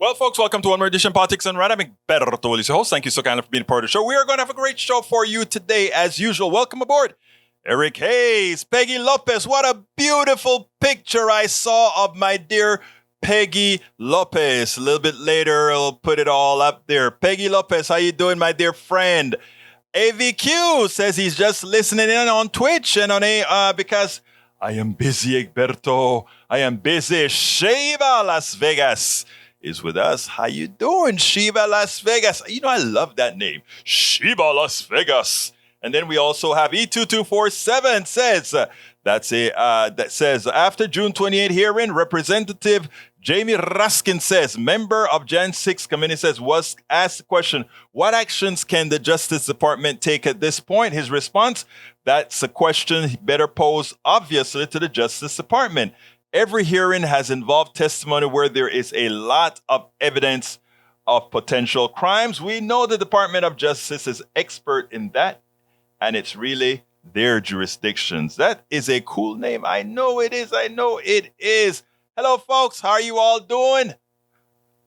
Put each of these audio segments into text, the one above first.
Well, folks, welcome to one more edition of Politics and Rant. I'm Berto Willis, your host. Thank you so kindly for being a part of the show. We are going to have a great show for you today, as usual. Welcome aboard, Eric Hayes, Peggy Lopez. What a beautiful picture I saw of my dear Peggy Lopez. A little bit later, I'll put it all up there. Peggy Lopez, how you doing, my dear friend? AVQ says he's just listening in on Twitch and on because I am busy, Egberto. I am busy. Shiva Las Vegas is with us. How you doing, Shiva Las Vegas? You know, I love that name, Shiva Las Vegas. And then we also have E2247 says, that says, after June 28 hearing, Representative Jamie Raskin says, member of Jan 6 committee says, was asked the question, what actions can the Justice Department take at this point? His response, that's a question he better pose, obviously, to the Justice Department. Every hearing has involved testimony where there is a lot of evidence of potential crimes. We know the Department of Justice is expert in that, and it's really their jurisdictions. That is a cool name. I know it is. I know it is. Hello, folks. How are you all doing?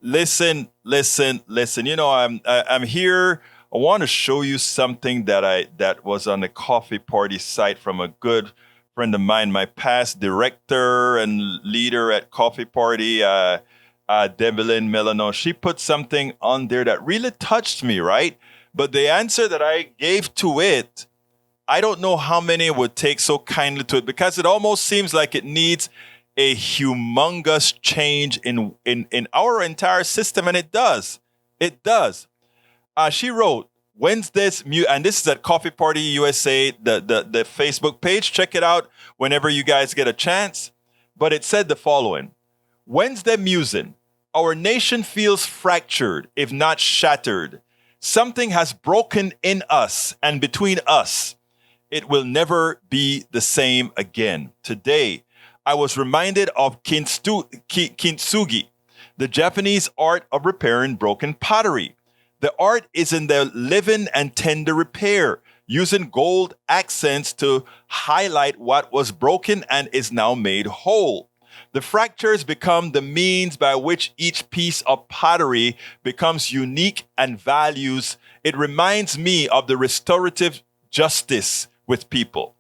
Listen. You know, I'm here. I want to show you something that was on the coffee party site from a good friend of mine, my past director and leader at Coffee Party, Devlin Milano. She put something on there that really touched me, right? But the answer that I gave to it, I don't know how many would take so kindly to it because it almost seems like it needs a humongous change in our entire system, and it does. It does. She wrote, Wednesday's and this is at Coffee Party USA, the Facebook page. Check it out whenever you guys get a chance. But it said the following. Wednesday musing. Our nation feels fractured, if not shattered. Something has broken in us and between us. It will never be the same again. Today, I was reminded of kintsugi, the Japanese art of repairing broken pottery. The art is in the living and tender repair, using gold accents to highlight what was broken and is now made whole. The fractures become the means by which each piece of pottery becomes unique and values. It reminds me of the restorative justice with people.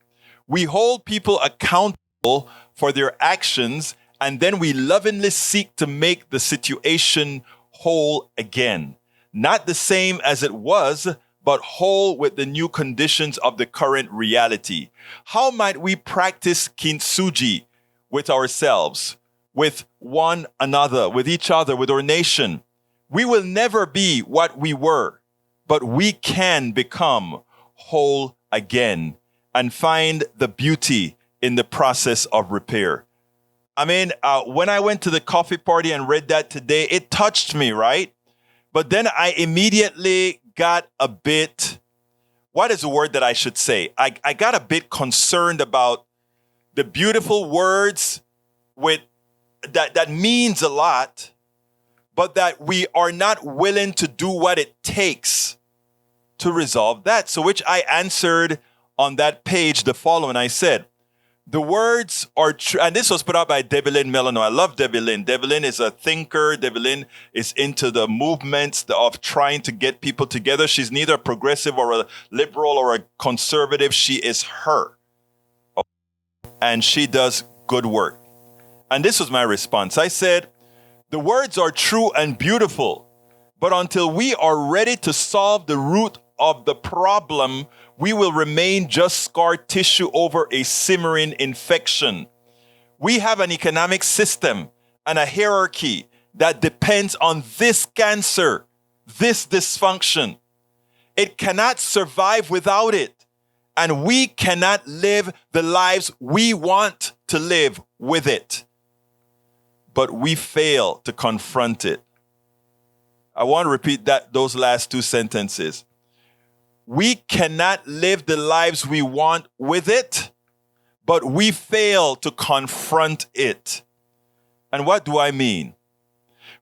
We hold people accountable for their actions, and then we lovingly seek to make the situation whole again. Not the same as it was, but whole with the new conditions of the current reality. How might we practice kintsugi with ourselves, with one another, with each other, with our nation? We will never be what we were, but we can become whole again and find the beauty in the process of repair. I mean, when I went to the coffee party and read that today, it touched me, right? But then I immediately got a bit, what is the word that I should say? I got a bit concerned about the beautiful words with that means a lot, but that we are not willing to do what it takes to resolve that. So which I answered on that page the following. I said, the words are true, and this was put out by Devlin Milano. I love Devlin. Devlin is a thinker. Devlin is into the movements of trying to get people together. She's neither a progressive or a liberal or a conservative. She is her. And she does good work. And this was my response. I said, the words are true and beautiful, but until we are ready to solve the root of the problem, we will remain just scar tissue over a simmering infection. We have an economic system and a hierarchy that depends on this cancer, this dysfunction. It cannot survive without it, and we cannot live the lives we want to live with it. But we fail to confront it. I want to repeat those last two sentences. We cannot live the lives we want with it, but we fail to confront it. And what do I mean?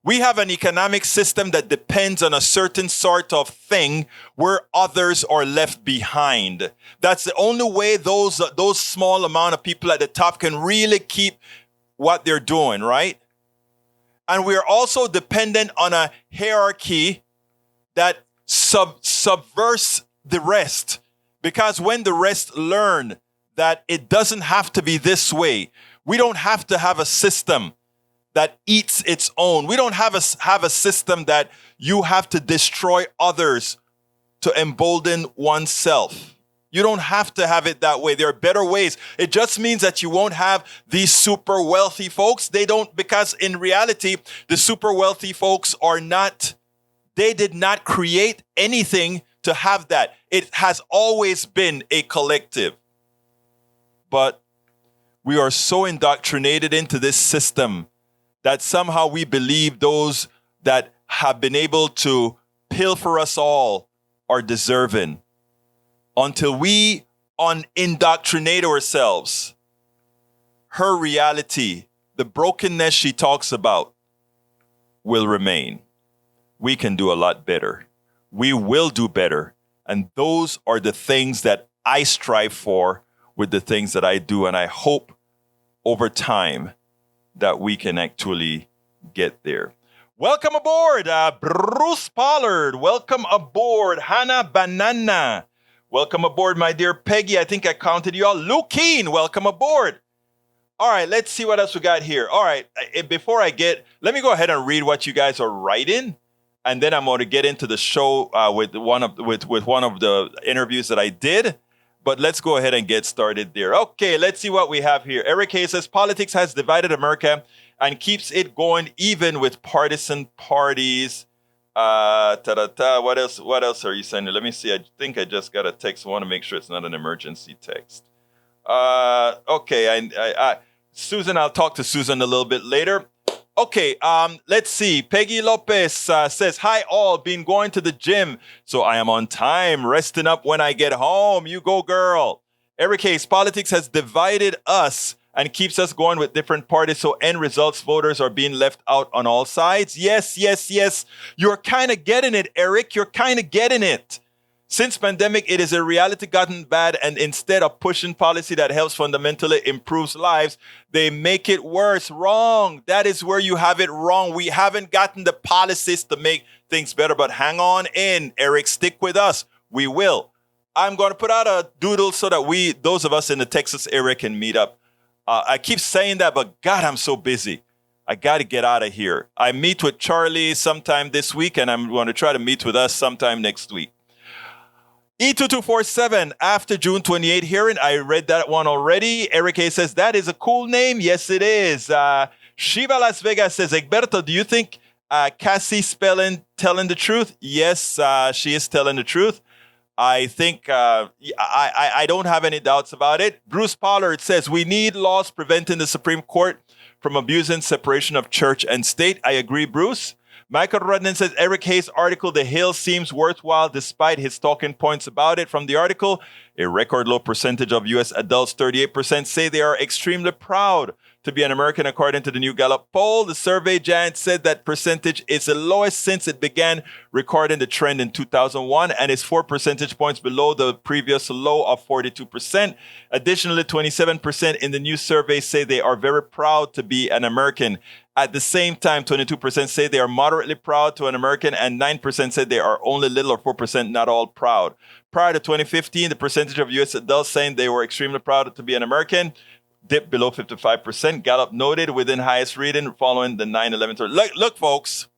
We have an economic system that depends on a certain sort of thing where others are left behind. That's the only way those small amount of people at the top can really keep what they're doing, right? And we are also dependent on a hierarchy that subverts the rest. Because when the rest learn that it doesn't have to be this way, we don't have to have a system that eats its own. We don't have a system that you have to destroy others to embolden oneself. You don't have to have it that way. There are better ways. It just means that you won't have these super wealthy folks. They don't, because in reality, the super wealthy folks they did not create anything to have that. It has always been a collective. But we are so indoctrinated into this system that somehow we believe those that have been able to pilfer us all are deserving, until we indoctrinate ourselves. Her reality, the brokenness she talks about, will remain. We can do a lot better. We will do better. And those are the things that I strive for with the things that I do. And I hope over time that we can actually get there. Welcome aboard, Bruce Pollard. Welcome aboard, Hannah Banana. Welcome aboard, my dear Peggy. I think I counted you all. Luke Keen, welcome aboard. All right, let's see what else we got here. All right, let me go ahead and read what you guys are writing, and then I'm going to get into the show with one of the interviews that I did. But let's go ahead and get started there. Okay, let's see what we have here. Eric Hayes says, politics has divided America and keeps it going even with partisan parties. What else are you sending? Let me see. I think I just got a text. I want to make sure it's not an emergency text. Okay, Susan, I'll talk to Susan a little bit later. Okay, let's see. Peggy Lopez says, hi all, been going to the gym, so I am on time, resting up when I get home. You go, girl. Eric Hayes, politics has divided us and keeps us going with different parties, so end results voters are being left out on all sides. Yes. You're kind of getting it, Eric. You're kind of getting it. Since pandemic, it is a reality gotten bad, and instead of pushing policy that helps fundamentally improves lives, they make it worse. Wrong. That is where you have it wrong. We haven't gotten the policies to make things better, but hang on in, Eric. Stick with us. We will. I'm going to put out a doodle so that those of us in the Texas area can meet up. I keep saying that, but God, I'm so busy. I got to get out of here. I meet with Charlie sometime this week, and I'm going to try to meet with us sometime next week. E2247, after June 28 hearing, I read that one already. Eric A says, that is a cool name. Yes, it is. Shiva Las Vegas says, Egberto, do you think Cassie Spellin telling the truth? Yes, she is telling the truth. I think I don't have any doubts about it. Bruce Pollard says, we need laws preventing the Supreme Court from abusing separation of church and state. I agree, Bruce. Michael Rudnan says, Eric Hayes' article, The Hill, seems worthwhile despite his talking points about it. From the article, a record low percentage of U.S. adults, 38%, say they are extremely proud to be an American, according to the new Gallup poll. The survey giant said that percentage is the lowest since it began recording the trend in 2001 and is 4 percentage points below the previous low of 42%. Additionally, 27% in the new survey say they are very proud to be an American. At the same time, 22% say they are moderately proud to an American, and 9% said they are only little or 4% not all proud. Prior to 2015, the percentage of U.S. adults saying they were extremely proud to be an American dipped below 55%. Gallup noted within highest reading following the 9/11. Look, folks,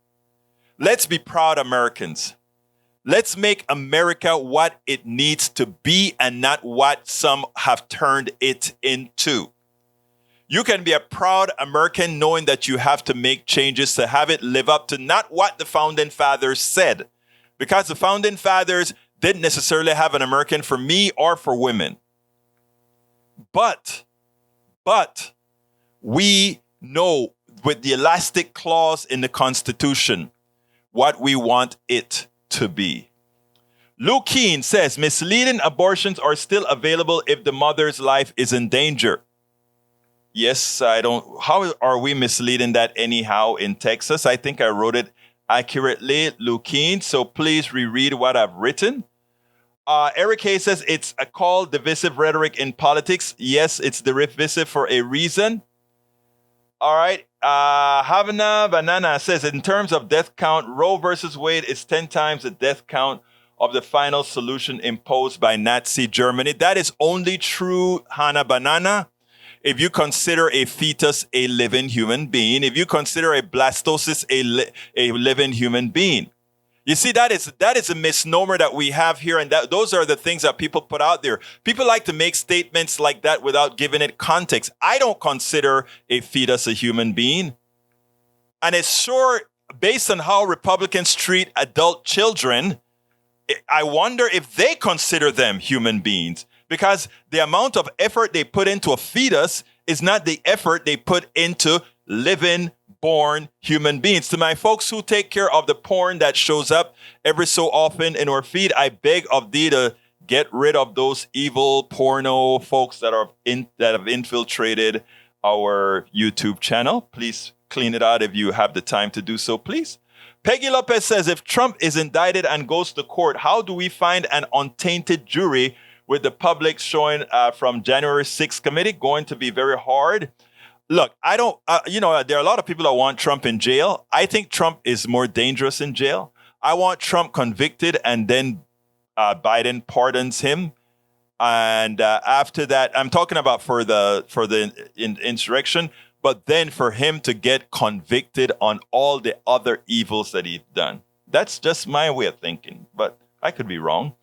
let's be proud Americans. Let's make America what it needs to be and not what some have turned it into. You can be a proud American knowing that you have to make changes to have it live up to not what the founding fathers said, because the founding fathers didn't necessarily have an American for me or for women. But we know with the elastic clause in the Constitution what we want it to be. Luke Keen says, misleading abortions are still available if the mother's life is in danger. Yes, how are we misleading that anyhow in Texas? I think I wrote it accurately, Luke Keen, so please reread what I've written. Eric Hayes says, it's a called divisive rhetoric in politics. Yes, it's divisive for a reason. All right. Havana Banana says, in terms of death count, Roe versus Wade is 10 times the death count of the final solution imposed by Nazi Germany. That is only true, Hana Banana, if you consider a fetus a living human being, if you consider a blastocyst a living human being. You see, that is a misnomer that we have here, and those are the things that people put out there. People like to make statements like that without giving it context. I don't consider a fetus a human being. And it's sure, based on how Republicans treat adult children, I wonder if they consider them human beings, because the amount of effort they put into a fetus is not the effort they put into living, born human beings. To my folks who take care of the porn that shows up every so often in our feed, I beg of thee to get rid of those evil porno folks that have infiltrated our YouTube channel. Please clean it out if you have the time to do so, please. Peggy Lopez says, if Trump is indicted and goes to court, how do we find an untainted jury with the public showing from January 6th committee? Going to be very hard. Look, I don't, there are a lot of people that want Trump in jail. I think Trump is more dangerous in jail. I want Trump convicted and then Biden pardons him. And after that, I'm talking about for the insurrection, but then for him to get convicted on all the other evils that he's done. That's just my way of thinking, but I could be wrong.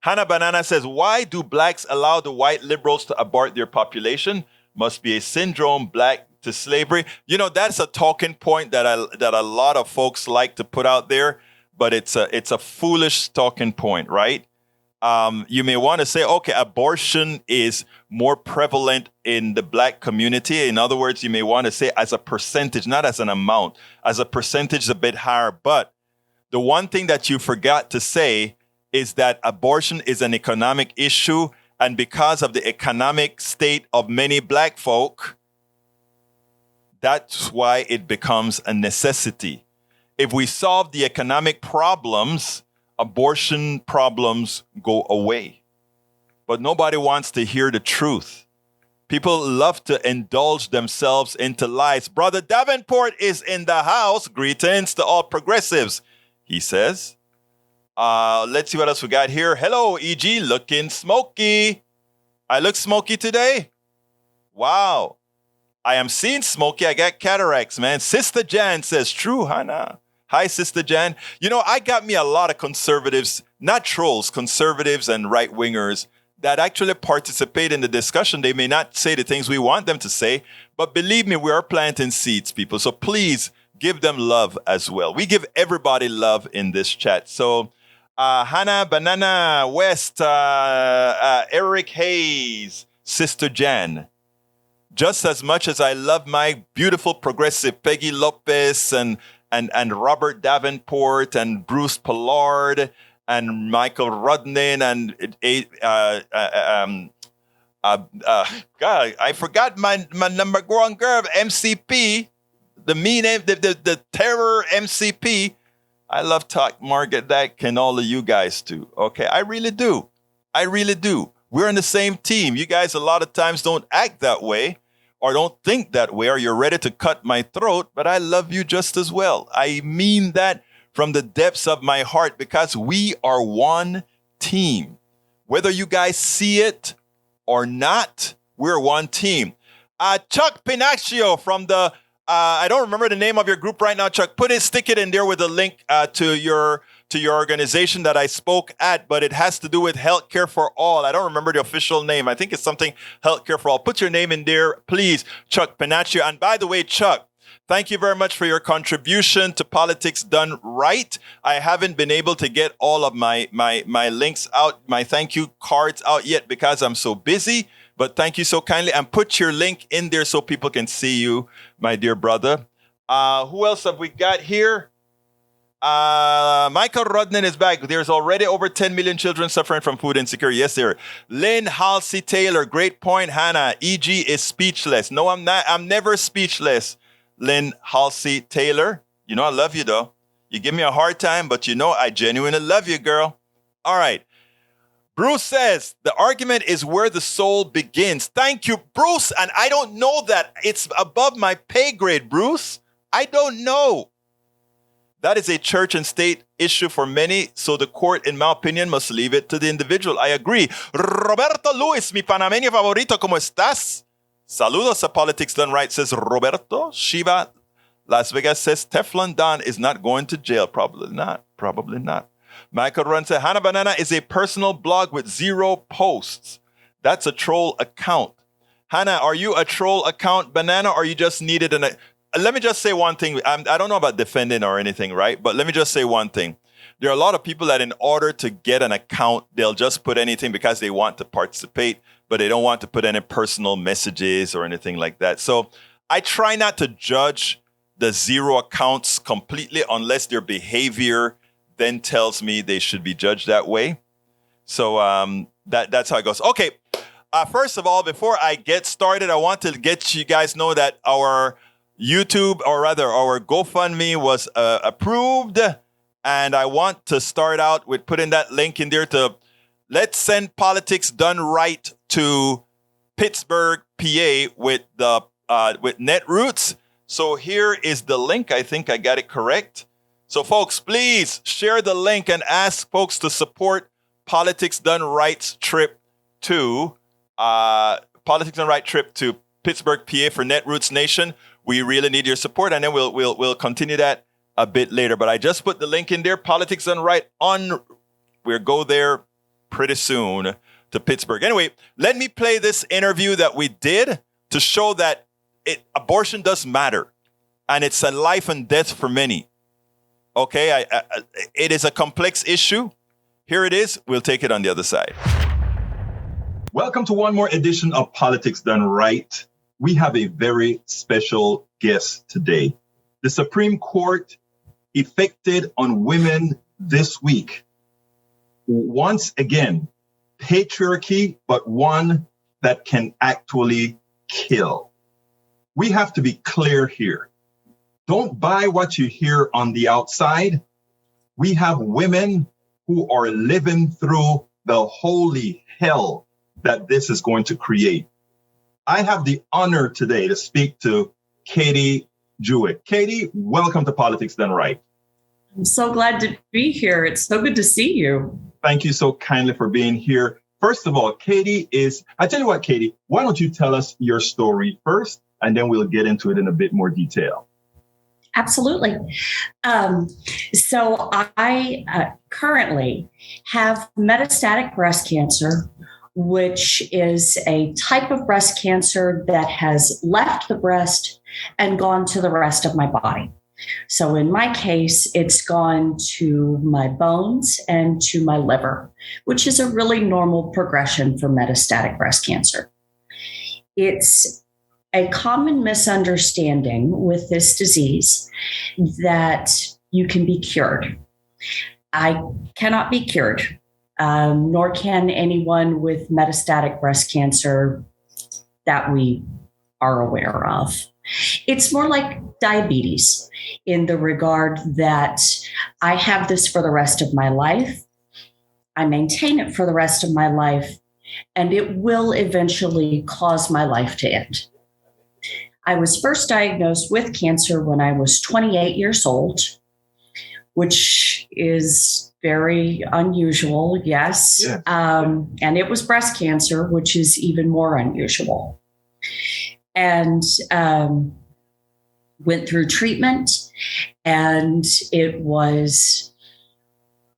Hannah Banana says, why do blacks allow the white liberals to abort their population? Must be a syndrome, black to slavery. You know, that's a talking point that a lot of folks like to put out there, but it's a foolish talking point, right? You may want to say, okay, abortion is more prevalent in the black community. In other words, you may want to say as a percentage, not as an amount. As a percentage, a bit higher. But the one thing that you forgot to say is that abortion is an economic issue. And because of the economic state of many black folk, that's why it becomes a necessity. If we solve the economic problems, abortion problems go away. But nobody wants to hear the truth. People love to indulge themselves into lies. Brother Davenport is in the house. Greetings to all progressives, he says. Let's see what else we got here. Hello, EG, looking smoky. I look smoky today? Wow. I am seeing smoky. I got cataracts, man. Sister Jan says, true, Hannah. Hi, Sister Jan. You know, I got me a lot of conservatives, not trolls, conservatives and right-wingers that actually participate in the discussion. They may not say the things we want them to say, but believe me, we are planting seeds, people. So please give them love as well. We give everybody love in this chat. So Hannah Banana West, Eric Hayes, Sister Jan. Just as much as I love my beautiful progressive Peggy Lopez and Robert Davenport and Bruce Pollard and Michael Rudnin and God, I forgot my number one girl, MCP, the mean the terror MCP. I love talk Margaret Dyke and all of you guys too. Okay, I really do. I really do. We're in the same team. You guys a lot of times don't act that way or don't think that way, or you're ready to cut my throat, but I love you just as well. I mean that from the depths of my heart, because we are one team. Whether you guys see it or not, we're one team. Chuck Pinacchio from the, I don't remember the name of your group right now, Chuck. Stick it in there with a link to your organization that I spoke at, but it has to do with Healthcare for All. I don't remember the official name. I think it's something Healthcare for All. Put your name in there, please, Chuck Pinacchio. And by the way, Chuck, thank you very much for your contribution to Politics Done Right. I haven't been able to get all of my links out, my thank you cards out yet because I'm so busy. But thank you so kindly. And put your link in there so people can see you, my dear brother. Who else have we got here? Michael Rodnan is back. There's already over 10 million children suffering from food insecurity. Yes, sir. Lynn Halsey Taylor, great point, Hannah. EG is speechless. No, I'm not. I'm never speechless. Lynn Halsey Taylor. You know I love you, though. You give me a hard time, but you know I genuinely love you, girl. All right. Bruce says, the argument is where the soul begins. Thank you, Bruce. And I don't know that. It's above my pay grade, Bruce. I don't know. That is a church and state issue for many, so the court, in my opinion, must leave it to the individual. I agree. Roberto Luis, mi panameño favorito, ¿cómo estás? Saludos a Politics Done Right, says Roberto. Shiva, Las Vegas says Teflon Don is not going to jail. Probably not. Probably not. Michael Run said, Hannah Banana is a personal blog with 0 posts. That's a troll account. Hannah, are you a troll account, Banana, or you just needed an... Let me just say one thing. I don't know about defending or anything, right? But let me just say one thing. There are a lot of people that in order to get an account, they'll just put anything because they want to participate, but they don't want to put any personal messages or anything like that. So I try not to judge the 0 accounts completely unless their behavior then tells me they should be judged that way. So that's how it goes. Okay. First of all, before I get started, I want to get you guys know that our YouTube, or rather our GoFundMe was approved. And I want to start out with putting that link in there to let's send Politics Done Right to Pittsburgh, PA with Netroots. So here is the link. I think I got it correct. So folks, please share the link and ask folks to support Politics Done Right's trip to Politics Done Right trip to Pittsburgh, PA for Netroots Nation. We really need your support, and then we'll continue that a bit later. But I just put the link in there. Politics Done Right on. We'll go there pretty soon to Pittsburgh. Anyway, let me play this interview that we did to show that abortion does matter, and it's a life and death for many. Okay, it is a complex issue. Here it is. We'll take it on the other side. Welcome to one more edition of Politics Done Right. We have a very special guest today. The Supreme Court effected on women this week. Once again, patriarchy, but one that can actually kill. We have to be clear here. Don't buy what you hear on the outside. We have women who are living through the holy hell that this is going to create. I have the honor today to speak to Katy Jewett. Katy, welcome to Politics Done Right. I'm so glad to be here. It's so good to see you. Thank you so kindly for being here. First of all, I tell you what, Katy, why don't you tell us your story first, and then we'll get into it in a bit more detail. Absolutely. So I currently have metastatic breast cancer, which is a type of breast cancer that has left the breast and gone to the rest of my body. So in my case, it's gone to my bones and to my liver, which is a really normal progression for metastatic breast cancer. It's a common misunderstanding with this disease that you can be cured. I cannot be cured. Nor can anyone with metastatic breast cancer that we are aware of. It's more like diabetes in the regard that I have this for the rest of my life. I maintain it for the rest of my life, and it will eventually cause my life to end. I was first diagnosed with cancer when I was 28 years old, which is very unusual, yes. Yeah. And it was breast cancer, which is even more unusual. And went through treatment, and it was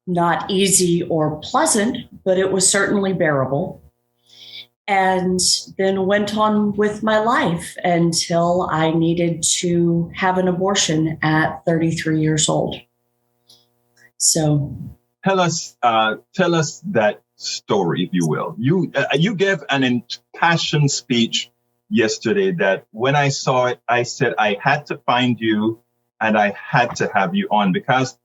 not easy or pleasant, but it was certainly bearable. And then went on with my life until I needed to have an abortion at 33 years old. So tell us that story, if you will. You gave an impassioned speech yesterday that when I saw it, I said I had to find you and I had to have you on because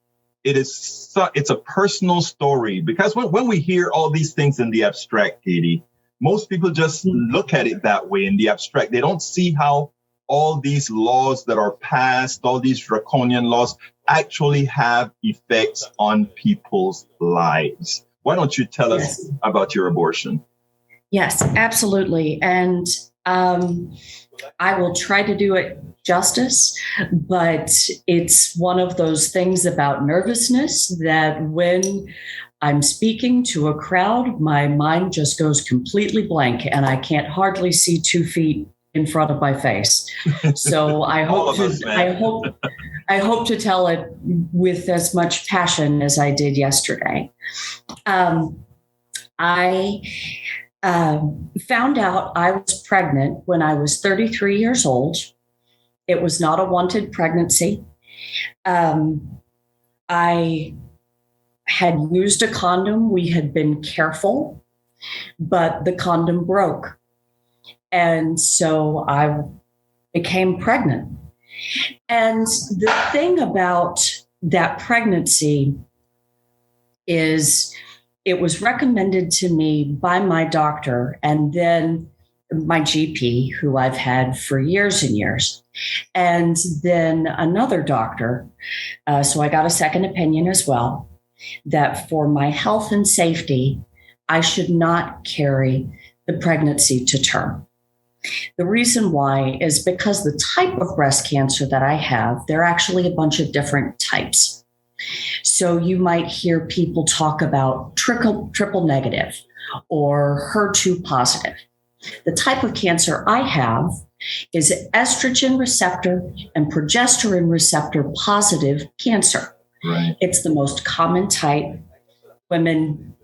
it's a personal story. Because when we hear all these things in the abstract, Katy, most people just look at it that way in the abstract. They don't see how all these laws that are passed, all these draconian laws actually have effects on people's lives. Why don't you tell us about your abortion? Yes, absolutely. And I will try to do it justice, but it's one of those things about nervousness that when I'm speaking to a crowd, my mind just goes completely blank and I can't hardly see 2 feet in front of my face. So I hope to tell it with as much passion as I did yesterday. I found out I was pregnant when I was 33 years old. It was not a wanted pregnancy. I had used a condom. We had been careful, but the condom broke. And so I became pregnant. And the thing about that pregnancy is it was recommended to me by my doctor and then my GP, who I've had for years and years, and then another doctor. So I got a second opinion as well, that for my health and safety, I should not carry the pregnancy to term. The reason why is because the type of breast cancer that I have, there are actually a bunch of different types. So you might hear people talk about triple negative or HER2 positive. The type of cancer I have is estrogen receptor and progesterone receptor positive cancer. Right. It's the most common type. Women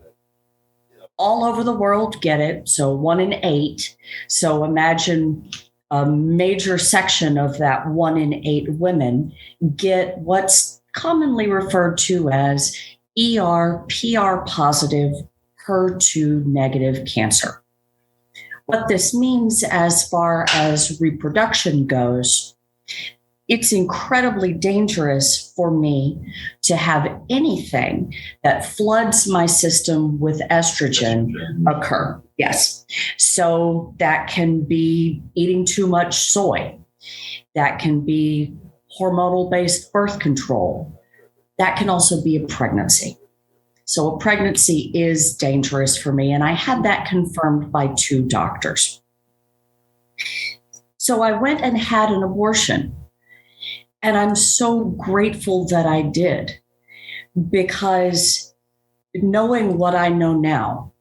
all over the world get it, so 1 in 8. So imagine a major section of that 1 in 8 women get what's commonly referred to as ER/PR positive HER2 negative cancer. What this means as far as reproduction goes, it's incredibly dangerous for me to have anything that floods my system with estrogen occur. Yes. So that can be eating too much soy. That can be hormonal-based birth control. That can also be a pregnancy. So a pregnancy is dangerous for me, and I had that confirmed by 2 doctors. So I went and had an abortion, and I'm so grateful that I did, because knowing what I know now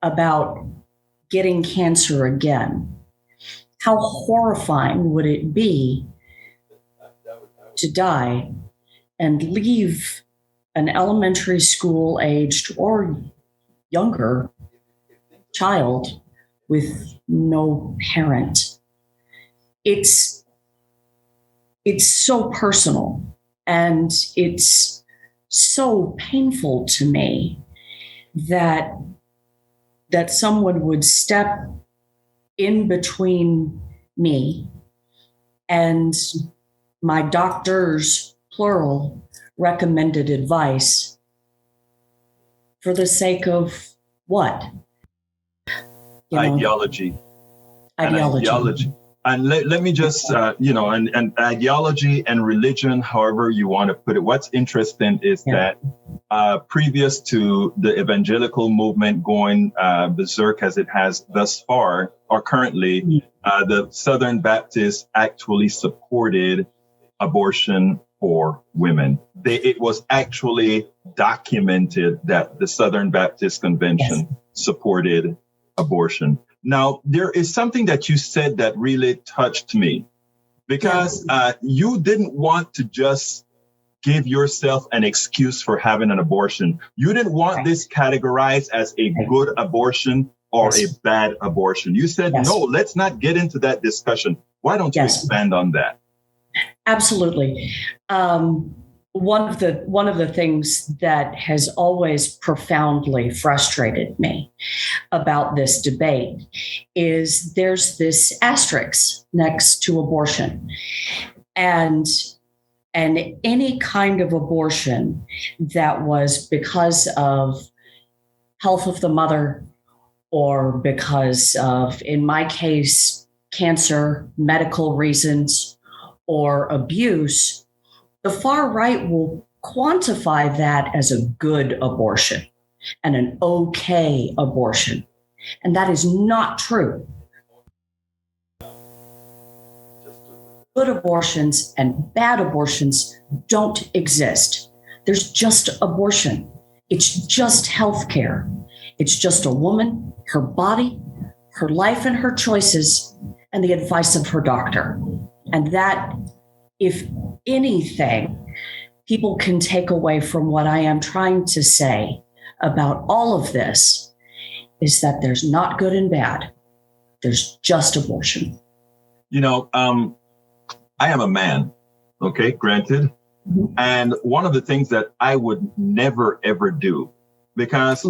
about getting cancer again, how horrifying would it be to die and leave an elementary school aged or younger child with no parent. It's so personal and it's so painful to me that someone would step in between me and my doctors, plural, recommended advice for the sake of what? Ideology. Ideology. And let me just, and ideology and religion, however you want to put it. What's interesting is that previous to the evangelical movement going berserk as it has thus far, or currently, the Southern Baptists actually supported abortion for women. It was actually documented that the Southern Baptist Convention supported abortion. Now, there is something that you said that really touched me, because you didn't want to just give yourself an excuse for having an abortion. You didn't want this categorized as a good abortion or a bad abortion. You said, no, let's not get into that discussion. Why don't you expand on that? Absolutely. One of the things that has always profoundly frustrated me about this debate is there's this asterisk next to abortion, and any kind of abortion that was because of health of the mother or because of, in my case, cancer, medical reasons, or abuse, the far right will quantify that as a good abortion. and an okay abortion. And that is not true. Good abortions and bad abortions don't exist. There's just abortion. It's just healthcare. It's just a woman, her body, her life and her choices, and the advice of her doctor. And that, if anything, people can take away from what I am trying to say about all of this is that there's not good and bad. There's just abortion. I am a man, okay, granted. Mm-hmm. And one of the things that I would never, ever do, because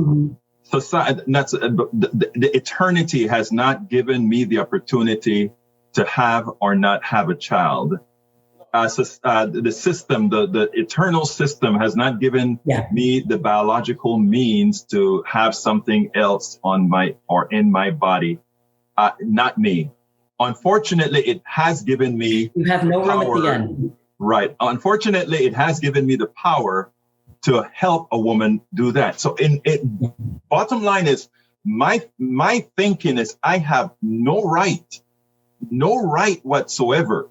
society, the eternity has not given me the opportunity to have or not have a child. The system, the eternal system has not given me the biological means to have something else in my body. Not me. Unfortunately, it has given me you have no room at the end. Right. Unfortunately, it has given me the power to help a woman do that. So bottom line is my thinking is I have no right whatsoever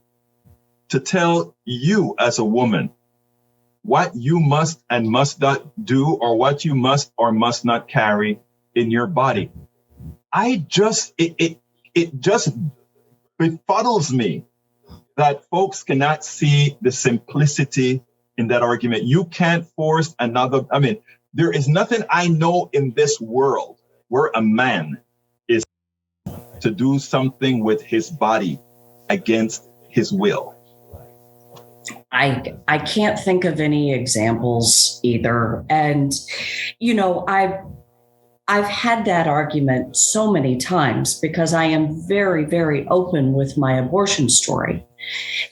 to tell you as a woman what you must and must not do or what you must or must not carry in your body. It just befuddles me that folks cannot see the simplicity in that argument. You can't force another. I mean, there is nothing I know in this world where a man is to do something with his body against his will. I can't think of any examples either. And, I've had that argument so many times because I am very, very open with my abortion story.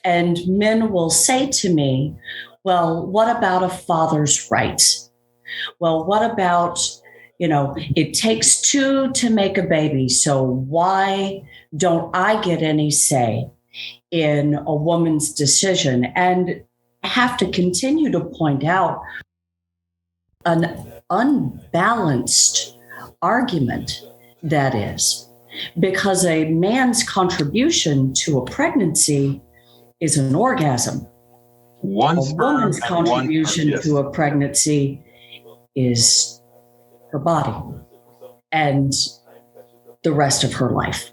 And men will say to me, well, what about a father's rights? Well, what about, it takes two to make a baby. So why don't I get any say in a woman's decision? And I have to continue to point out an unbalanced argument that is, because a man's contribution to a pregnancy is an orgasm. A woman's contribution to a pregnancy is her body and the rest of her life.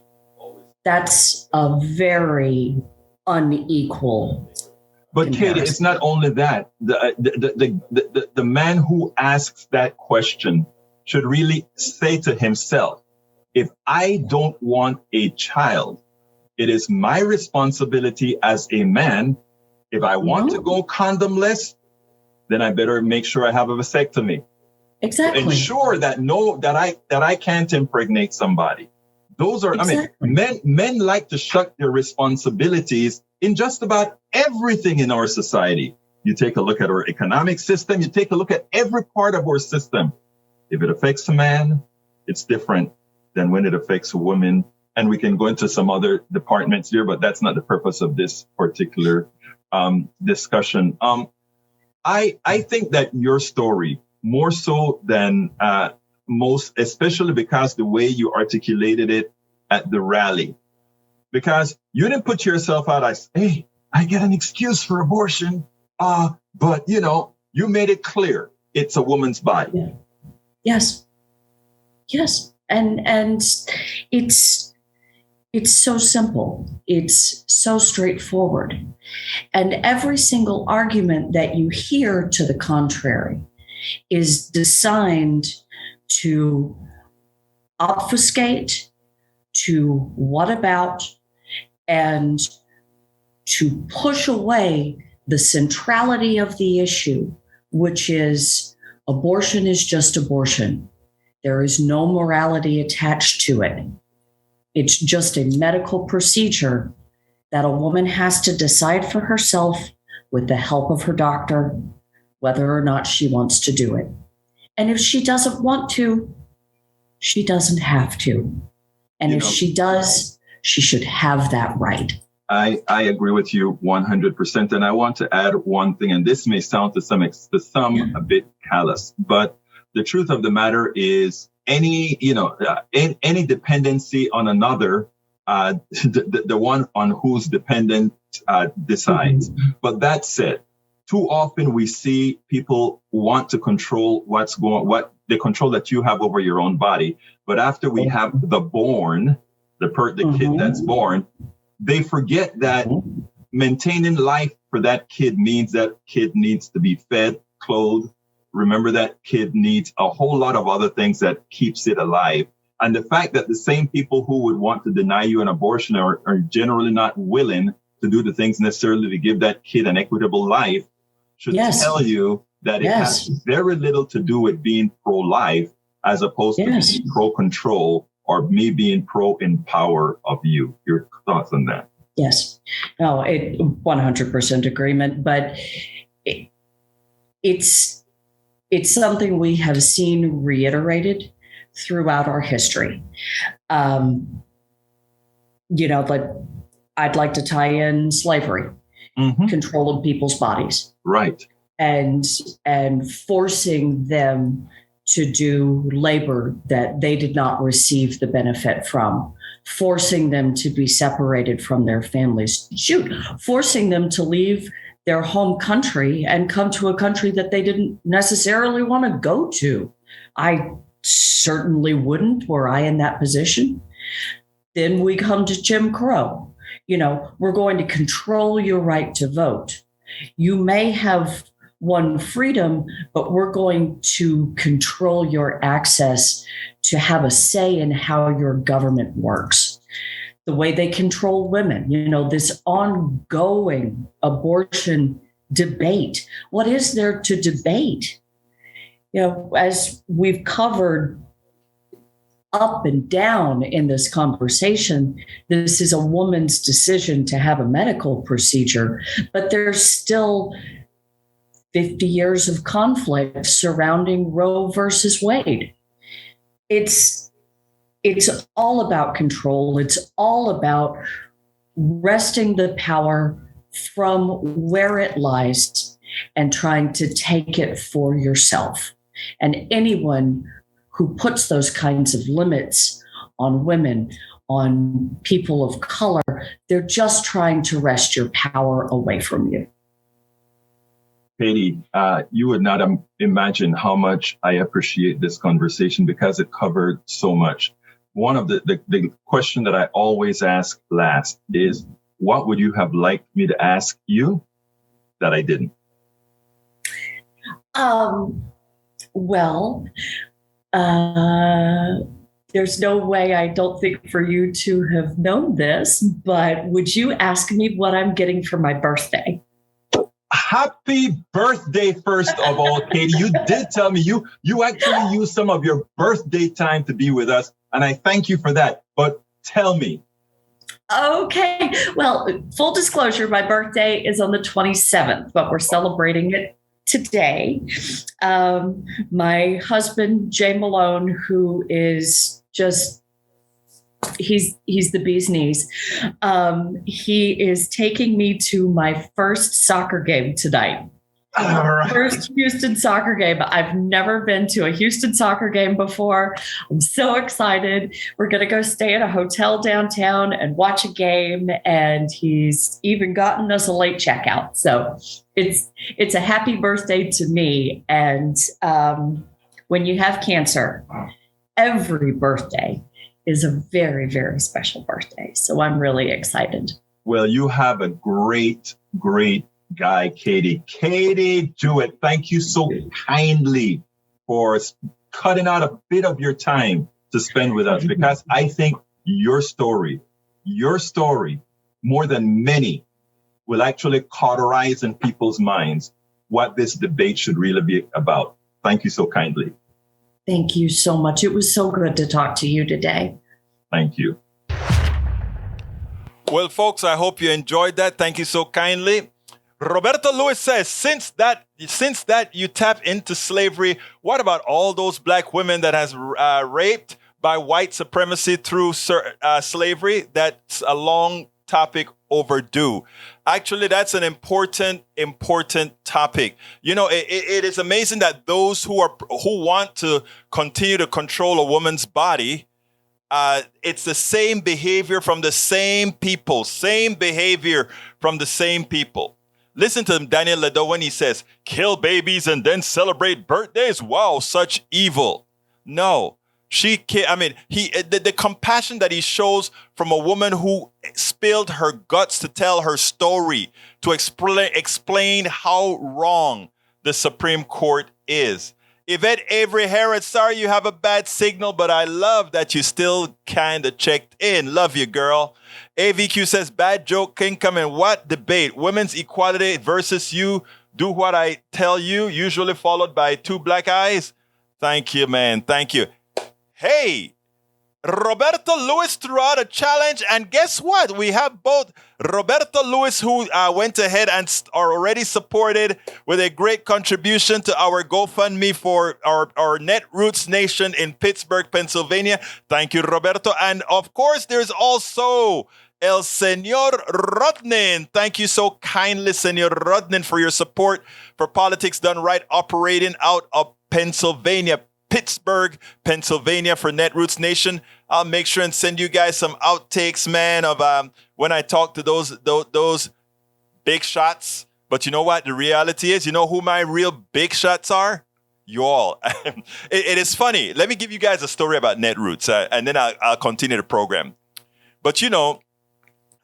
That's a very unequal. But Katy, it's not only that. The man who asks that question should really say to himself, if I don't want a child, it is my responsibility as a man. If I want to go condomless, then I better make sure I have a vasectomy. Exactly. To ensure that I can't impregnate somebody. Those are, exactly. Men like to shuck their responsibilities in just about everything in our society. You take a look at our economic system, you take a look at every part of our system. If it affects a man, it's different than when it affects a woman. And we can go into some other departments here, but that's not the purpose of this particular discussion. I think that your story, more so than most, especially because the way you articulated it at the rally, because you didn't put yourself out as, hey, I get an excuse for abortion, but you made it clear it's a woman's body. Yeah. Yes. And it's so simple. It's so straightforward. And every single argument that you hear to the contrary is designed to obfuscate, to what about, and to push away the centrality of the issue, which is abortion is just abortion. There is no morality attached to it. It's just a medical procedure that a woman has to decide for herself with the help of her doctor, whether or not she wants to do it. And if she doesn't want to, she doesn't have to. And if she does, she should have that right. I agree with you 100%. And I want to add one thing, and this may sound to some a bit callous, but the truth of the matter is any dependency on another, the one on who's dependent decides. Mm-hmm. But that said, too often we see people want to control what the control that you have over your own body. But after we have the kid that's born, they forget that maintaining life for that kid means that kid needs to be fed, clothed. Remember, that kid needs a whole lot of other things that keeps it alive. And the fact that the same people who would want to deny you an abortion are generally not willing to do the things necessarily to give that kid an equitable life should tell you that it has very little to do with being pro-life as opposed to being pro-control or me being pro-empower of you. Your thoughts on that? Yes. No, 100% agreement, but it's something we have seen reiterated throughout our history. But I'd like to tie in slavery, control of people's bodies. Right. And forcing them to do labor that they did not receive the benefit from, forcing them to be separated from their families, forcing them to leave their home country and come to a country that they didn't necessarily want to go to. I certainly wouldn't were I in that position. Then we come to Jim Crow. We're going to control your right to vote. You may have won freedom, but we're going to control your access to have a say in how your government works. The way they control women, this ongoing abortion debate. What is there to debate? As we've covered up and down in this conversation, this is a woman's decision to have a medical procedure, but there's still 50 years of conflict surrounding Roe versus Wade. It's all about control. It's all about wresting the power from where it lies and trying to take it for yourself. And anyone who puts those kinds of limits on women, on people of color, they're just trying to wrest your power away from you. Katy, you would not imagine how much I appreciate this conversation because it covered so much. One of the question that I always ask last is, what would you have liked me to ask you that I didn't? There's no way, I don't think, for you to have known this, but would you ask me what I'm getting for my birthday? Happy birthday, first of all, Katy. You did tell me you actually used some of your birthday time to be with us, and I thank you for that. But tell me. Okay. Well, full disclosure, my birthday is on the 27th, but we're celebrating it today. My husband, Jay Malone, who is just, he's the bee's knees. He is taking me to my first soccer game tonight. All right. First Houston soccer game. I've never been to a Houston soccer game before. I'm so excited. We're going to go stay at a hotel downtown and watch a game. And he's even gotten us a late checkout. So it's a happy birthday to me. And when you have cancer, every birthday is a very, very special birthday. So I'm really excited. Well, you have a great, great guy, Katy. Katy Jewett, thank you so kindly for cutting out a bit of your time to spend with us, because I think your story, more than many, will actually cauterize in people's minds what this debate should really be about. Thank you so kindly. Thank you so much. It was so good to talk to you today. Thank you. Well, folks, I hope you enjoyed that. Thank you so kindly. Roberto Lewis says, since that you tap into slavery, what about all those black women that has raped by white supremacy through slavery? That's a long topic overdue. Actually, that's an important topic. You know, it is amazing that those who want to continue to control a woman's body, it's the same behavior from the same people, Listen to Daniel Ledo when he says, kill babies and then celebrate birthdays. Wow, such evil. No, the compassion that he shows from a woman who spilled her guts to tell her story, to explain how wrong the Supreme Court is. Yvette Avery Harris, sorry you have a bad signal, but I love that you still kind of checked in. Love you, girl. AVQ says, bad joke can come in what debate? Women's equality versus you do what I tell you, usually followed by two black eyes. Thank you, man. Thank you. Hey, Roberto Lewis threw out a challenge, and guess what? We have both Roberto Lewis, who went ahead and are already supported with a great contribution to our GoFundMe for our Netroots Nation in Pittsburgh, Pennsylvania. Thank you, Roberto. And of course, there's also El Senor Rodnin. Thank you so kindly, Senor Rodnin, for your support for Politics Done Right, operating out of Pennsylvania, Pittsburgh, Pennsylvania, for Netroots Nation. I'll make sure and send you guys some outtakes, man, of when I talk to those big shots. But you know what? The reality is, you know who my real big shots are? You all. It is funny. Let me give you guys a story about Netroots, and then I'll continue the program. But you know,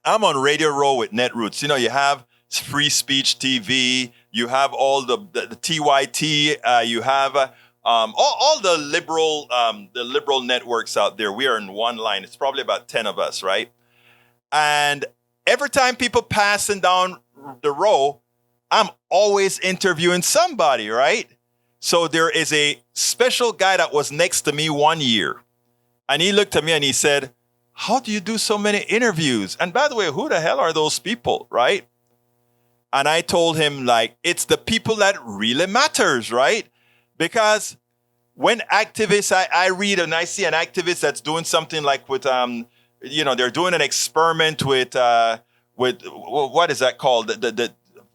I'm on Radio Row with Netroots. You know, you have Free Speech TV, you have all the TYT, you have all the liberal networks out there. We are in one line. It's probably about 10 of us, right? And every time people passing down the row, I'm always interviewing somebody, right? So there is a special guy that was next to me one year, and he looked at me and he said, how do you do so many interviews? And by the way, who the hell are those people, right? And I told him, like, it's the people that really matters, right? Because when activists, I read and I see an activist that's doing something like with, they're doing an experiment with what is that called?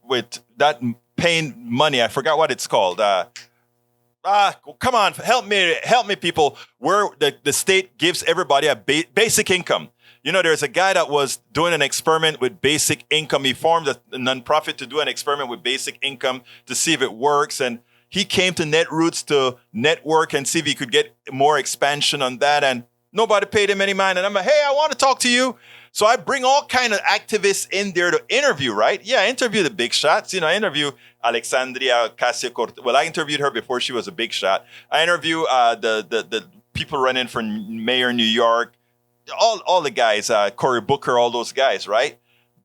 With that paying money. I forgot what it's called. Come on, help me, people. Where the state gives everybody a basic income. You know, there's a guy that was doing an experiment with basic income. He formed a nonprofit to do an experiment with basic income to see if it works. And he came to Netroots to network and see if he could get more expansion on that. And nobody paid him any mind. And I'm like, hey, I want to talk to you. So I bring all kind of activists in there to interview, right? Yeah, I interview the big shots. You know, I interview Alexandria Ocasio-Cortez. Well, I interviewed her before she was a big shot. I interview the people running for mayor in New York, all the guys, Cory Booker, all those guys, right?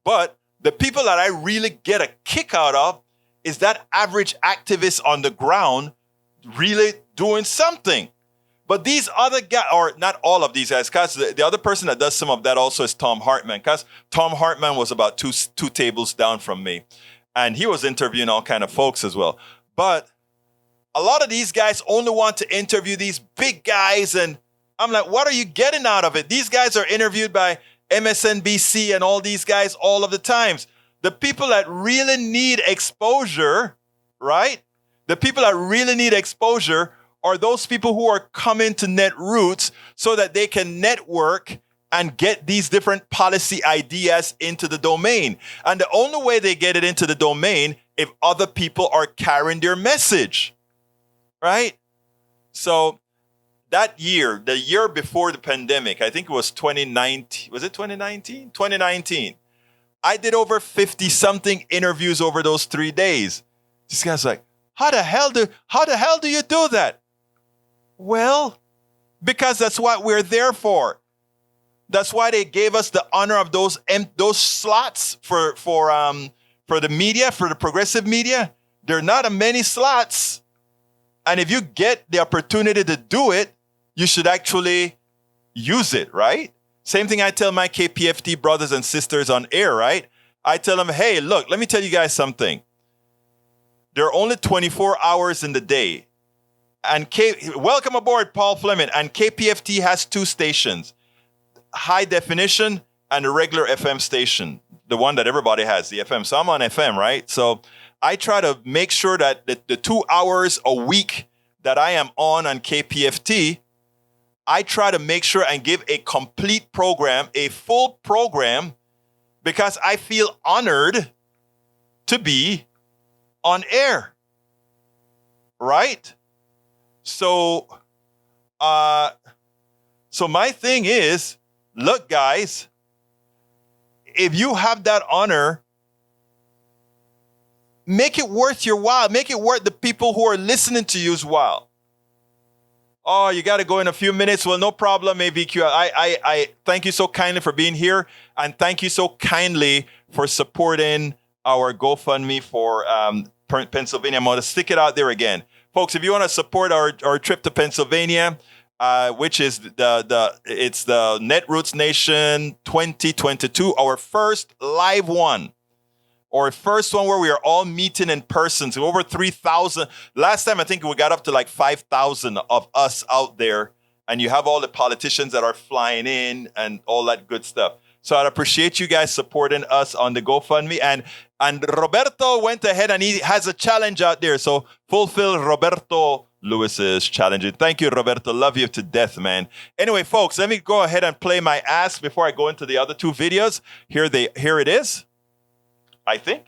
But the people that I really get a kick out of is that average activist on the ground really doing something. But these other guys, or not all of these guys, because the other person that does some of that also is Tom Hartman, because Tom Hartman was about two tables down from me. And he was interviewing all kind of folks as well. But a lot of these guys only want to interview these big guys. And I'm like, what are you getting out of it? These guys are interviewed by MSNBC and all these guys all of the times. The people that really need exposure, right? The people that really need exposure are those people who are coming to Netroots so that they can network and get these different policy ideas into the domain. And the only way they get it into the domain if other people are carrying their message, right? So that year, the year before the pandemic, I think it was 2019. Was it 2019? 2019. I did over 50-something interviews over those 3 days. This guy's like, how the hell do you do that? Well, because that's what we're there for. That's why they gave us the honor of those slots for the media, for the progressive media. There are not many slots. And if you get the opportunity to do it, you should actually use it, right? Same thing I tell my KPFT brothers and sisters on air, right? I tell them, hey, look, let me tell you guys something. There are only 24 hours in the day. And welcome aboard, Paul Fleming. And KPFT has 2 stations, high definition and a regular FM station. the one that everybody has, the FM. So I'm on FM, right? So I try to make sure that the 2 hours a week that I am on KPFT, I try to make sure and give a complete program, a full program, because I feel honored to be on air, right? So, so my thing is, look, guys, if you have that honor, make it worth your while. Make it worth the people who are listening to you's while. Oh, you got to go in a few minutes. Well, no problem, AVQ. I thank you so kindly for being here, and thank you so kindly for supporting our GoFundMe for Pennsylvania. I'm going to stick it out there again. Folks, if you want to support our trip to Pennsylvania, which is it's the Netroots Nation 2022, our first live one. Or first one where we are all meeting in person. So over 3,000. Last time, I think we got up to like 5,000 of us out there. And you have all the politicians that are flying in and all that good stuff. So I'd appreciate you guys supporting us on the GoFundMe. And Roberto went ahead and he has a challenge out there. So fulfill Roberto Lewis's challenge. Thank you, Roberto. Love you to death, man. Anyway, folks, let me go ahead and play my ass before I go into the other two videos. Here it is. I think.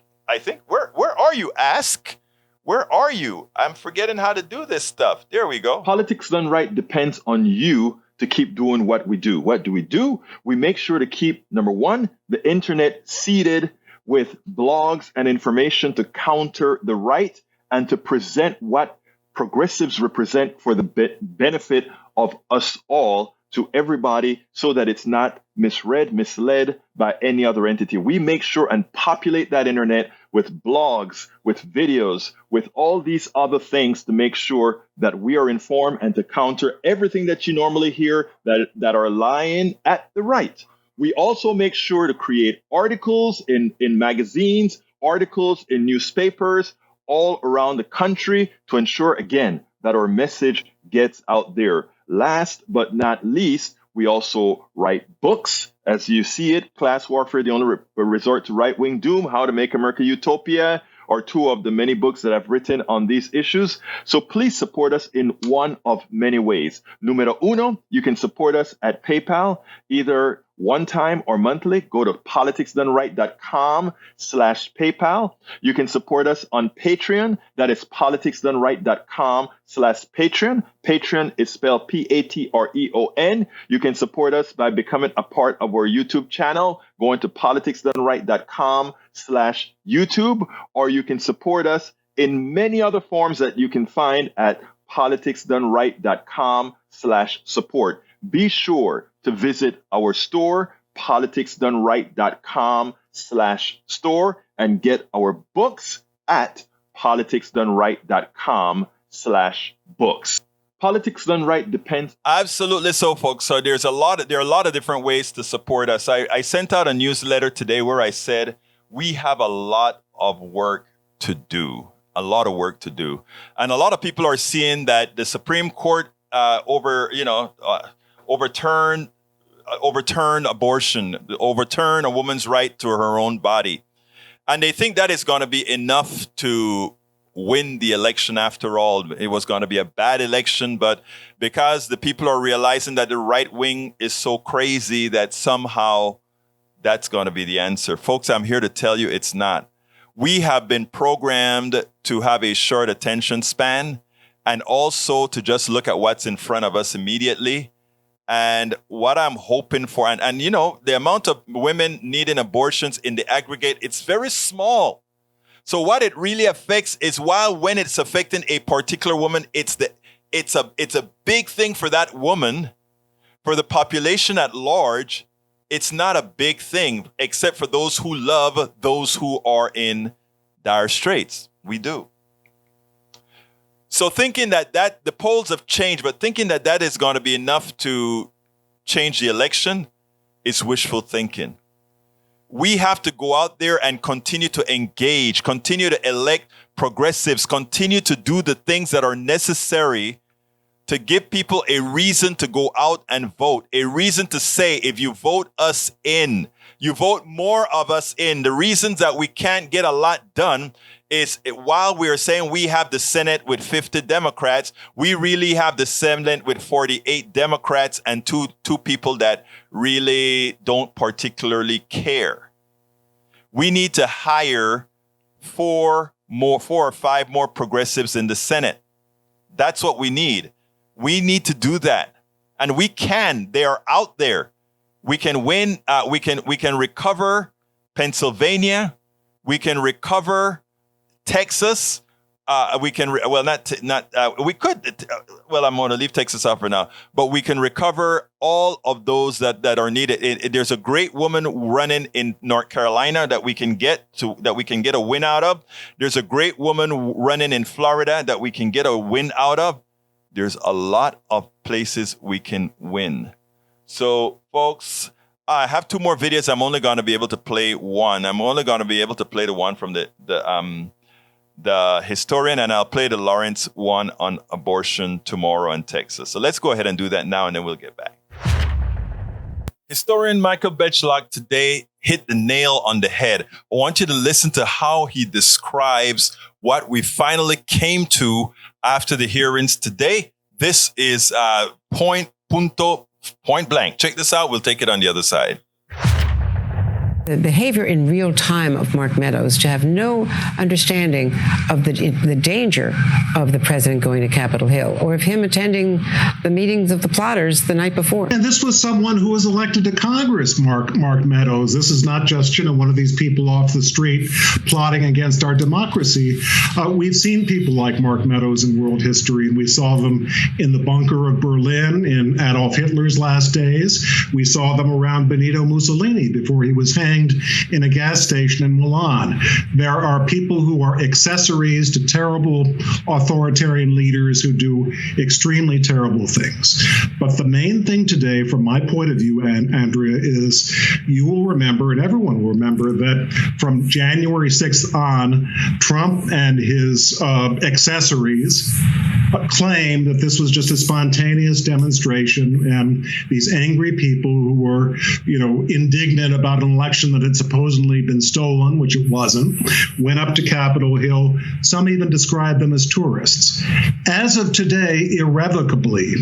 Where are you? Ask. Where are you? I'm forgetting how to do this stuff. There we go. Politics done right depends on you to keep doing what we do. What do? We make sure to keep, number one, the internet seeded with blogs and information to counter the right and to present what progressives represent for the benefit of us all to everybody so that it's not misread, misled by any other entity. We make sure and populate that internet with blogs, with videos, with all these other things to make sure that we are informed and to counter everything that you normally hear that are lying at the right. We also make sure to create articles in magazines, articles in newspapers all around the country to ensure, again, that our message gets out there. Last but not least, we also write books. As you see it, Class Warfare, the only resort to right-wing doom, How to Make America Utopia, are two of the many books that I've written on these issues. So please support us in one of many ways. Numero uno, you can support us at PayPal, either one time or monthly. Go to politicsdoneright.com/PayPal. You can support us on Patreon. That is politicsdoneright.com/Patreon. Patreon is spelled Patreon. You can support us by becoming a part of our YouTube channel, going to politicsdoneright.com/YouTube, or you can support us in many other forms that you can find at politicsdoneright.com/support. Be sure to visit our store, politicsdoneright.com/store, and get our books at politicsdoneright.com/books. Politics Done Right depends. Absolutely so, folks. So there are a lot of different ways to support us. I sent out a newsletter today where I said we have a lot of work to do. A lot of work to do. And a lot of people are seeing that the Supreme Court overturn abortion, overturn a woman's right to her own body. And they think that is going to be enough to win the election after all. It was going to be a bad election, but because the people are realizing that the right wing is so crazy that somehow that's going to be the answer. Folks, I'm here to tell you it's not. We have been programmed to have a short attention span and also to just look at what's in front of us immediately. And what I'm hoping for, and you know, the amount of women needing abortions in the aggregate, it's very small. So what it really affects is when it's affecting a particular woman, it's a big thing for that woman. For the population at large, it's not a big thing, except for those who love those who are in dire straits. We do. So thinking that the polls have changed, but thinking that is going to be enough to change the election is wishful thinking. We have to go out there and continue to engage, continue to elect progressives, continue to do the things that are necessary to give people a reason to go out and vote, a reason to say, if you vote us in, You vote more of us in. The reasons that we can't get a lot done is while we are saying we have the Senate with 50 Democrats, we really have the Senate with 48 Democrats and two people that really don't particularly care. We need to hire four or five more progressives in the Senate. That's what we need. We need to do that. And we can. They are out there. We can win. We can recover Pennsylvania. We can recover Texas. We can we could. Well, I'm going to leave Texas out for now. But we can recover all of those that are needed. There's a great woman running in North Carolina that we can get a win out of. There's a great woman running in Florida that we can get a win out of. There's a lot of places we can win. So, folks, I have two more videos. I'm only going to be able to play one. I'm only going to be able to play the one from the historian, and I'll play the Lawrence one on abortion tomorrow in Texas. So let's go ahead and do that now, and then we'll get back. Historian Michael Betschlock today hit the nail on the head. I want you to listen to how he describes what we finally came to after the hearings today. This is point blank. Check this out. We'll take it on the other side. The behavior in real time of Mark Meadows, to have no understanding of the danger of the president going to Capitol Hill or of him attending the meetings of the plotters the night before. And this was someone who was elected to Congress, Mark Meadows. This is not just, one of these people off the street plotting against our democracy. We've seen people like Mark Meadows in world history, and we saw them in the bunker of Berlin in Adolf Hitler's last days. We saw them around Benito Mussolini before he was hanged in a gas station in Milan. There are people who are accessories to terrible authoritarian leaders who do extremely terrible things. But the main thing today, from my point of view, Andrea, is you will remember, and everyone will remember, that from January 6th on, Trump and his accessories claimed that this was just a spontaneous demonstration, and these angry people who were, indignant about an election that had supposedly been stolen, which it wasn't, went up to Capitol Hill. Some even described them as tourists. As of today, irrevocably,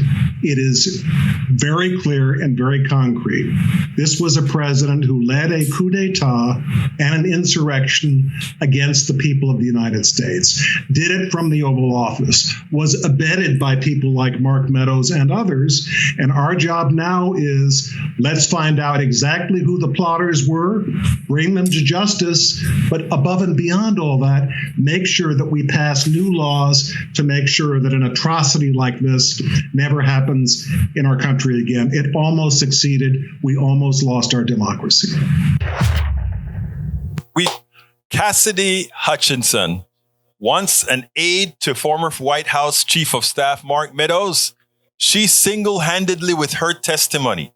it is very clear and very concrete. This was a president who led a coup d'etat and an insurrection against the people of the United States, did it from the Oval Office, was abetted by people like Mark Meadows and others. And our job now is, let's find out exactly who the plotters were, bring them to justice, but above and beyond all that, make sure that we pass new laws to make sure that an atrocity like this never happens in our country again. It almost succeeded. We almost lost our democracy. Cassidy Hutchinson, once an aide to former White House Chief of Staff Mark Meadows, she single-handedly, with her testimony,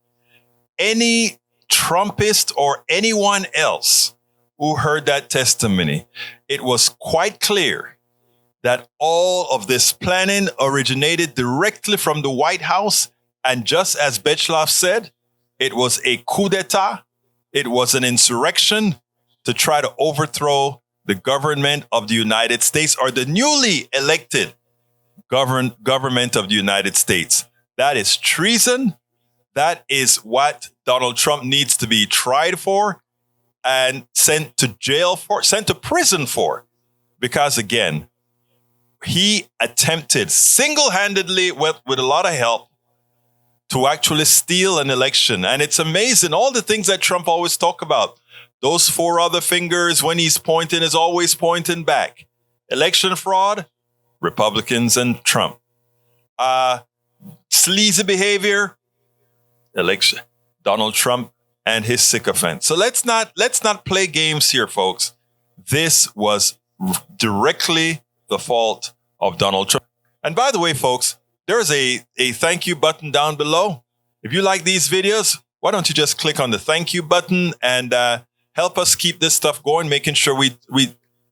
any Trumpist or anyone else who heard that testimony, it was quite clear that all of this planning originated directly from the White House. And just as Betschlock said, it was a coup d'etat. It was an insurrection to try to overthrow the government of the United States, or the newly elected government of the United States. That is treason. That is what Donald Trump needs to be tried for and sent to jail for, sent to prison for. Because again, he attempted single-handedly with a lot of help to actually steal an election. And it's amazing, all the things that Trump always talk about. Those four other fingers, when he's pointing, is always pointing back. Election fraud, Republicans and Trump. Sleazy behavior, election, Donald Trump and his sycophants. So let's not play games here, folks. This was directly the fault of Donald Trump. And by the way, folks, there's a thank you button down below. If you like these videos, why don't you just click on the thank you button and help us keep this stuff going, making sure we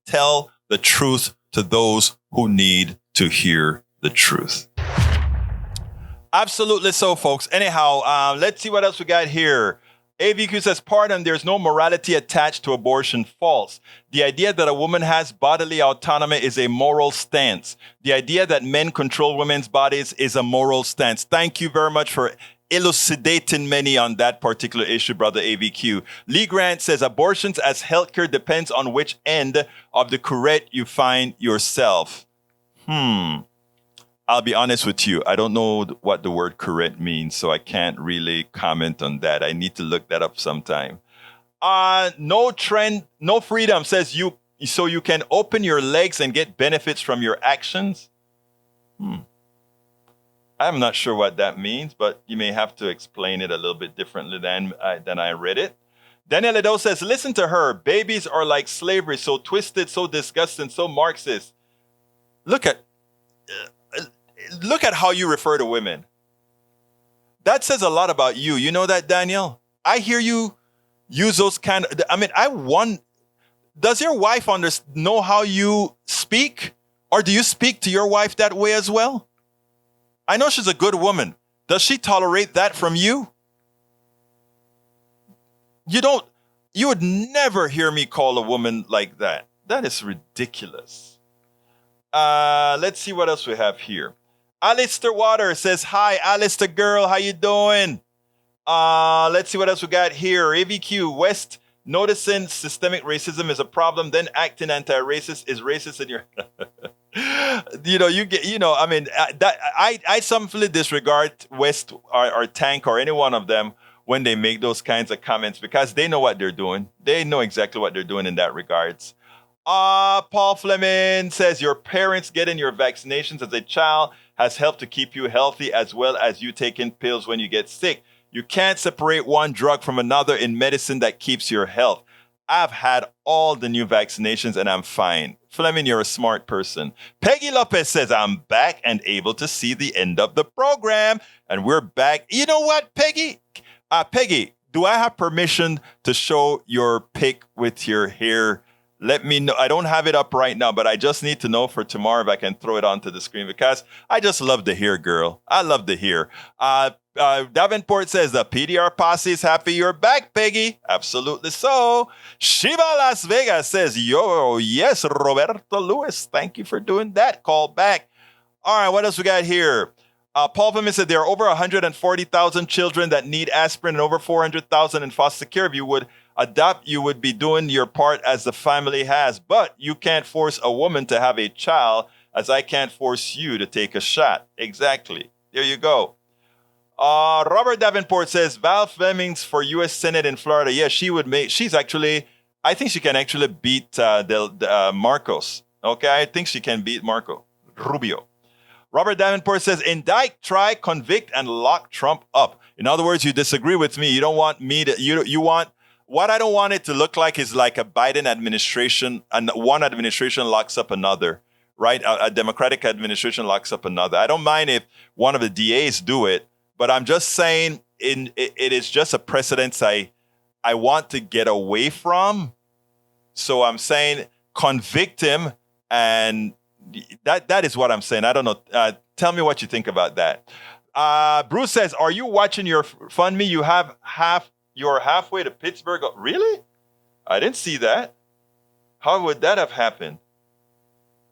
tell the truth to those who need to hear the truth. Absolutely so, folks. Anyhow, let's see what else we got here. AVQ says, pardon, there's no morality attached to abortion. False. The idea that a woman has bodily autonomy is a moral stance. The idea that men control women's bodies is a moral stance. Thank you very much for elucidating many on that particular issue, brother AVQ. Lee Grant says, abortions as healthcare depends on which end of the correct you find yourself. I'll be honest with you. I don't know what the word correct means, so I can't really comment on that. I need to look that up sometime. No freedom says so you can open your legs and get benefits from your actions. I'm not sure what that means, but you may have to explain it a little bit differently than I read it. Daniel Edo says, listen to her. Babies are like slavery, so twisted, so disgusting, so Marxist. Look at how you refer to women. That says a lot about you. You know that, Daniel? I hear you use those kind of, does your wife know how you speak? Or do you speak to your wife that way as well? I know she's a good woman. Does she tolerate that from you? You would never hear me call a woman like that. That is ridiculous. Let's see what else we have here. Alistair Water says, hi, Alistair girl, how you doing? Let's see what else we got here. AVQ, West, noticing systemic racism is a problem, then acting anti-racist is racist in your... I simply disregard West or Tank or any one of them when they make those kinds of comments because they know what they're doing. They know exactly what they're doing in that regards. Paul Fleming says, your parents getting your vaccinations as a child has helped to keep you healthy as well as you taking pills when you get sick. You can't separate one drug from another in medicine that keeps your health. I've had all the new vaccinations and I'm fine. Fleming, you're a smart person. Peggy Lopez says, I'm back and able to see the end of the program. And we're back. You know what, Peggy? Peggy, do I have permission to show your pic with your hair? Let me know. I don't have it up right now, but I just need to know for tomorrow if I can throw it onto the screen because I just love the hair, girl. I love the hair. Davenport says the PDR posse is happy you're back, Peggy. Absolutely so. Shiva Las Vegas says, yo, yes, Roberto Lewis. Thank you for doing that. Call back. All right, what else we got here? Paul Fleming said there are over 140,000 children that need aspirin and over 400,000 in foster care. If you would adopt, you would be doing your part as the family has. But you can't force a woman to have a child as I can't force you to take a shot. Exactly. There you go. Robert Davenport says Val Fleming's for U.S. Senate in Florida. Yeah, she's actually, I think she can actually beat Marcos. Okay, I think she can beat Marco Rubio. Robert Davenport says indict, try, convict, and lock Trump up. In other words, you disagree with me. You don't want me to, you want, what I don't want it to look like is like a Biden administration, and one administration locks up another, right? A Democratic administration locks up another. I don't mind if one of the DAs do it, but I'm just saying it is just a precedence I want to get away from. So I'm saying convict him, and that is what I'm saying. I don't know. Tell me what you think about that. Bruce says, are you watching your Fund Me? You're halfway to Pittsburgh. Really? I didn't see that. How would that have happened?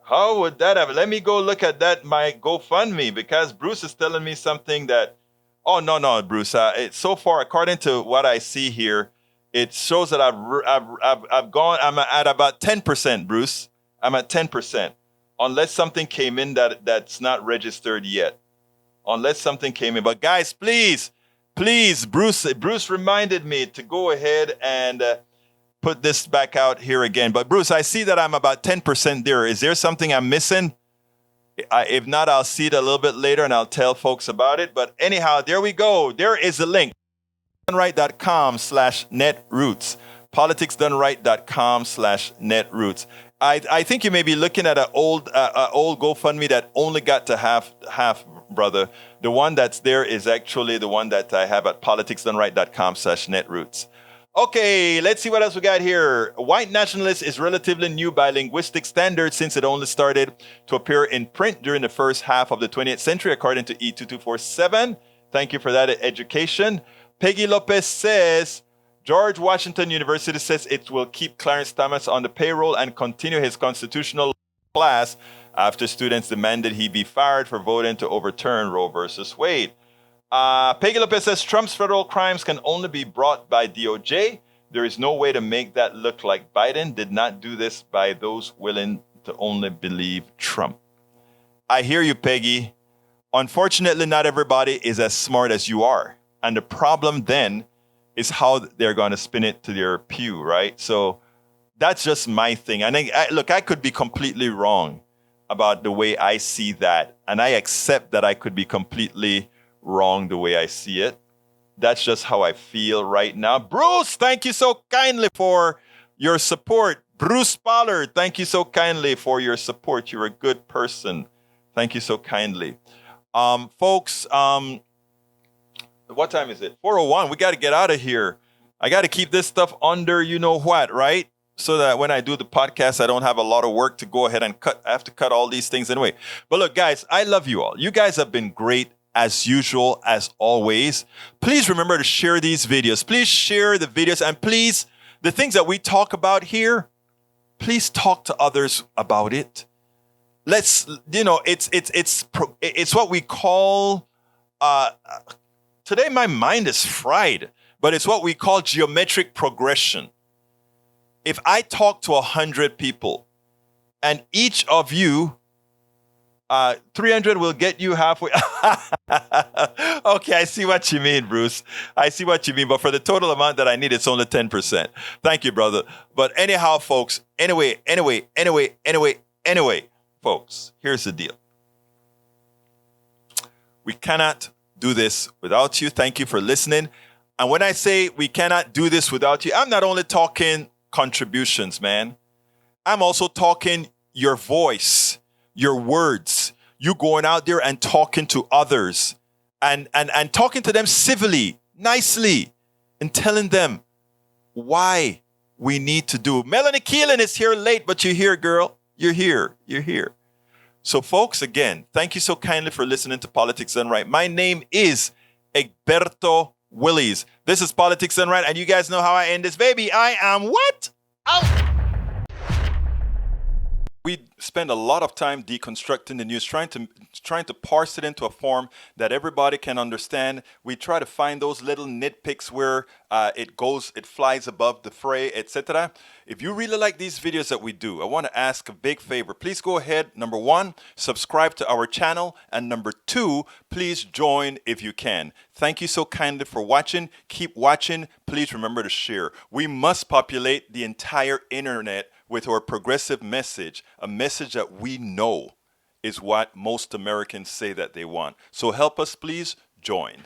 Let me go look at that, my GoFundMe, because Bruce is telling me something that, oh, no, Bruce. It's so far, according to what I see here, it shows that I'm at about 10%, Bruce. I'm at 10%. Unless something came in that's not registered yet. Unless something came in. But guys, please, Bruce reminded me to go ahead and put this back out here again. But Bruce, I see that I'm about 10% there. Is there something I'm missing? If not, I'll see it a little bit later and I'll tell folks about it. But anyhow, there we go. There is the link. politicsdoneright.com/netroots. politicsdoneright.com/netroots. I think you may be looking at an old GoFundMe that only got to half, brother. The one that's there is actually the one that I have at politicsdoneright.com/netroots. Okay, let's see what else we got here. White nationalist is relatively new by linguistic standards since it only started to appear in print during the first half of the 20th century, according to E2247. Thank you for that education. Peggy Lopez says, George Washington University says it will keep Clarence Thomas on the payroll and continue his constitutional class after students demanded he be fired for voting to overturn Roe versus Wade. Peggy Lopez says Trump's federal crimes can only be brought by DOJ. There is no way to make that look like Biden did not do this by those willing to only believe Trump. I hear you, Peggy. Unfortunately, not everybody is as smart as you are. And the problem then is how they're going to spin it to their pew, right? So that's just my thing. And look, I could be completely wrong about the way I see that. And I accept that I could be completely wrong the way I see it. That's just how I feel right now. Bruce, thank you so kindly for your support. Bruce Pollard, thank you so kindly for your support. You're a good person. Thank you so kindly. Folks, what time is it? 4:01. We got to get out of here. I got to keep this stuff under you know what, right? So that when I do the podcast, I don't have a lot of work to go ahead and cut. I have to cut all these things anyway. But look, guys, I love you all. You guys have been great as usual, as always. Please remember to share these videos. Please share the videos. And please, the things that we talk about here, please talk to others about it. Let's, it's what we call, today my mind is fried, but it's what we call geometric progression. If I talk to 100 people and each of you, 300 will get you halfway. Okay, I see what you mean, Bruce. I see what you mean. But for the total amount that I need, it's only 10%. Thank you, brother. But anyhow, folks, anyway, folks, here's the deal. We cannot do this without you. Thank you for listening. And when I say we cannot do this without you, I'm not only talking contributions, man. I'm also talking your voice, your words, you going out there and talking to others and talking to them civilly, nicely, and telling them why we need to do. Melanie Keelan is here late, but you're here, girl. You're here. You're here. So, folks, again, thank you so kindly for listening to Politics Done Right. My name is Egberto Willies. This is Politics Done Right, and you guys know how I end this, baby. I am what? Out. We spend a lot of time deconstructing the news, trying to parse it into a form that everybody can understand. We try to find those little nitpicks where it flies above the fray, etc. If you really like these videos that we do, I want to ask a big favor. Please go ahead. Number 1, subscribe to our channel. And number 2, please join if you can. Thank you so kindly for watching. Keep watching. Please remember to share. We must populate the entire internet with our progressive message, a message that we know is what most Americans say that they want. So help us, please join.